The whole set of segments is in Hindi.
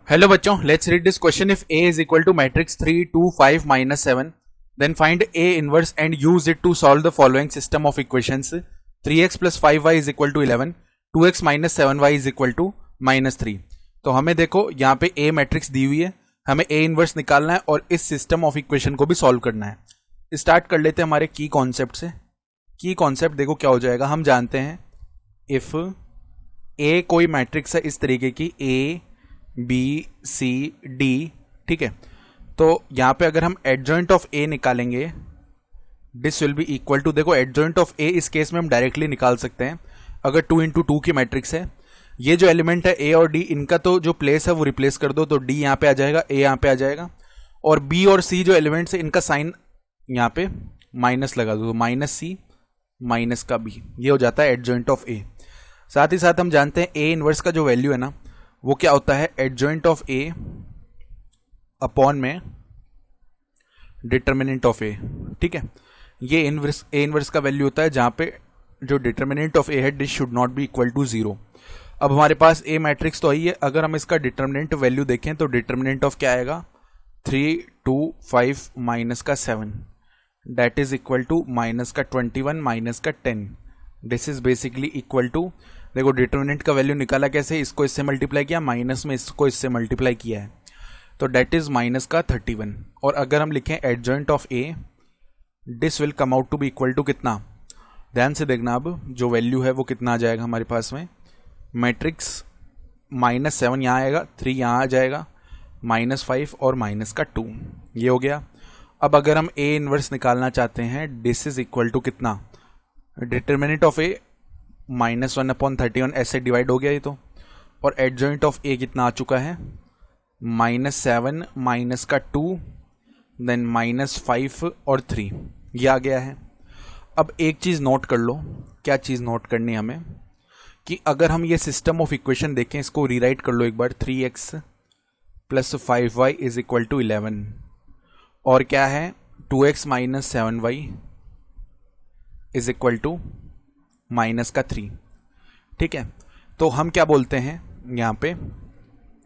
हेलो बच्चों, let's read this question. If a is equal to matrix 3 2 5 minus 7, then find a inverse and use it to solve the following system of equations. 3x plus 5y is equal to 11, 2x minus 7y is equal to minus 3. तो हमें देखो यहाँ पे a मैट्रिक्स दी हुई है, हमें a इनवर्स निकालना है और इस सिस्टम ऑफ इक्वेशन को भी सॉल्व करना है. स्टार्ट कर लेते हैं हमारे की कॉन्सेप्ट से. की कॉन्सेप्ट देखो क्या हो जाएगा. हम जानते हैं इफ a कोई मैट्रिक्स है इस तरीके की a बी सी डी, ठीक है. तो यहाँ पे अगर हम एडजॉइंट ऑफ ए निकालेंगे this will be equal to, देखो एडजॉइंट ऑफ ए इस केस में हम डायरेक्टली निकाल सकते हैं अगर 2 इंटू 2 की मैट्रिक्स है. ये जो एलिमेंट है ए और डी, इनका तो जो प्लेस है वो रिप्लेस कर दो, तो डी यहाँ पे आ जाएगा, ए यहाँ पे आ जाएगा, और बी और सी जो एलिमेंट्स है इनका साइन यहाँ पे माइनस लगा दो, माइनस सी माइनस का बी, ये हो जाता है एडजॉइंट ऑफ ए. साथ ही साथ हम जानते हैं ए इनवर्स का जो वैल्यू है ना वो क्या होता है, एडजॉइंट ऑफ ए अपॉन में डिटर्मिनेंट ऑफ ए, ठीक है. ये इनवर्स ए इनवर्स का वैल्यू होता है जहां पे जो डिटर्मिनेंट ऑफ ए है this should not be equal to 0. अब हमारे पास ए मैट्रिक्स तो आई है, अगर हम इसका डिटर्मिनेंट वैल्यू देखें तो डिटर्मिनेंट ऑफ क्या आएगा 3 2 5 माइनस का 7 that is equal to minus का 21 माइनस का 10. This is basically equal to, देखो डिटर्मिनेंट का वैल्यू निकाला कैसे, इसको इससे मल्टीप्लाई किया, माइनस में इसको इससे मल्टीप्लाई किया है, तो डेट इज माइनस का 31. और अगर हम लिखें adjoint of A this will come out to be equal to कितना, ध्यान से देखना. अब जो वैल्यू है वो कितना आ जाएगा हमारे पास में, मैट्रिक्स -7 यहाँ आएगा, 3 यहाँ आ जाएगा, -5 और माइनस का 2, ये हो गया. अब अगर हम ए इनवर्स निकालना चाहते हैं दिस इज इक्वल टू कितना, डिटर्मिनेंट ऑफ ए -1/31 ऐसे डिवाइड हो गया ये तो, और एडजॉइंट ऑफ ए कितना आ चुका है -7 माइनस का 2 देन -5 और 3, ये आ गया है. अब एक चीज़ नोट कर लो, क्या चीज़ नोट करनी है हमें, कि अगर हम ये सिस्टम ऑफ इक्वेशन देखें, इसको रीराइट कर लो एक बार, 3x plus 5y is equal to 11, और क्या है 2x minus 7y is equal to minus का 3, ठीक है. तो हम क्या बोलते हैं यहाँ पे,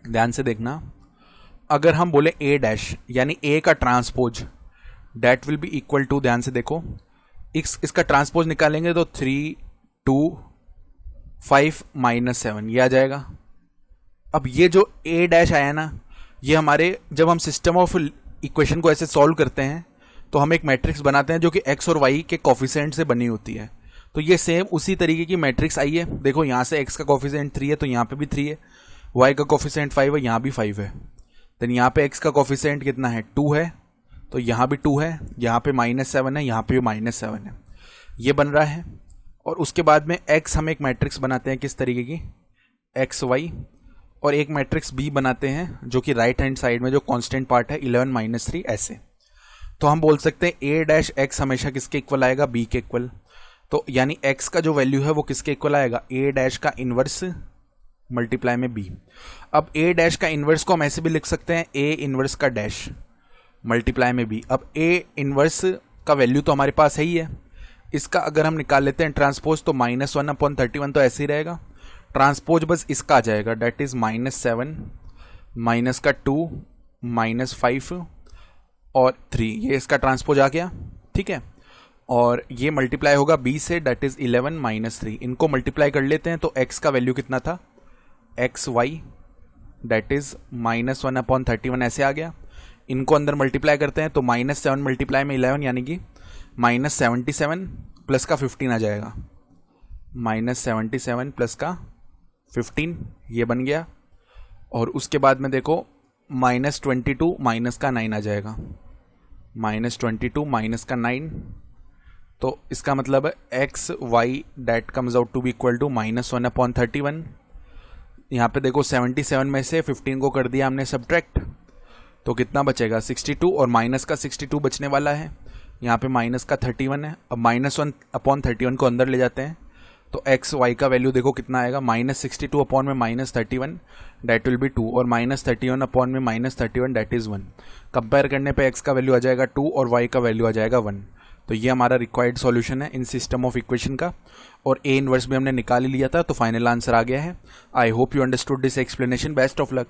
ध्यान से देखना, अगर हम बोले a डैश यानी a का transpose that will be equal to, ध्यान से देखो इसका ट्रांसपोज निकालेंगे तो 3 2 5 माइनस 7 ये आ जाएगा. अब ये जो a डैश आया ना, ये हमारे जब हम सिस्टम ऑफ इक्वेशन को ऐसे सॉल्व करते हैं तो हम एक मैट्रिक्स बनाते हैं जो कि x और y के कोफिशिएंट से बनी होती है. तो ये सेम उसी तरीके की मैट्रिक्स आई है. देखो यहाँ से x का कोफिशिएंट 3 है तो यहाँ पे भी 3 है, y का कोफिशिएंट 5 है, यहाँ भी 5 है. देन यहाँ पे x का कोफिशिएंट कितना है 2 है, तो यहाँ भी 2 है, यहाँ पे -7 है, यहाँ पे भी -7 है, ये बन रहा है. और उसके बाद में x हम एक मैट्रिक्स बनाते हैं किस तरीके की, x y, और एक मैट्रिक्स b बनाते हैं जो कि राइट हैंड साइड में जो कॉन्स्टेंट पार्ट है 11 -3 ऐसे. तो हम बोल सकते हैं a डैश x हमेशा किसके इक्वल आएगा, b के इक्वल. तो यानी x का जो वैल्यू है वो किसके इक्वल आएगा, a डैश का इनवर्स मल्टीप्लाई में b. अब a डैश का इनवर्स को हम ऐसे भी लिख सकते हैं a इनवर्स का डैश मल्टीप्लाई में b. अब a इनवर्स का वैल्यू तो हमारे पास है ही है, इसका अगर हम निकाल लेते हैं ट्रांसपोज तो -1/31 तो ऐसे ही रहेगा, ट्रांसपोज बस इसका आ जाएगा डेट इज -7 माइनस का 2 -5 और 3, ये इसका ट्रांसपोज आ गया, ठीक है. और ये मल्टीप्लाई होगा b से डेट इज 11 -3, इनको मल्टीप्लाई कर लेते हैं तो x का वैल्यू कितना था xy डेट इज -1/31 ऐसे आ गया. इनको अंदर मल्टीप्लाई करते हैं तो -7 मल्टीप्लाई में 11 यानी कि -77 प्लस का 15 आ जाएगा, -77 प्लस का 15 ये बन गया. और उसके बाद में देखो -22 माइनस का 9 आ जाएगा, -22 माइनस का 9, तो इसका मतलब है X Y that comes out to be equal to -1/31. यहाँ पे देखो 77 में से 15 को कर दिया हमने सब्ट्रैक्ट, तो कितना बचेगा 62, और माइनस का 62 बचने वाला है, यहाँ पे माइनस का 31 है. अब -1/31 को अंदर ले जाते हैं तो एक्स वाई का वैल्यू देखो कितना आएगा, -62 अपॉन में -31 डेट विल बी 2, और -31 अपॉन में -31 डेट इज 1. कंपेयर करने पे एक्स का वैल्यू आ जाएगा 2 और वाई का वैल्यू आ जाएगा 1. तो ये हमारा रिक्वायर्ड सॉल्यूशन है इन सिस्टम ऑफ इक्वेशन का, और ए इनवर्स भी हमने निकाल ही लिया था, तो फाइनल आंसर आ गया है. I hope you understood this explanation. Best of luck.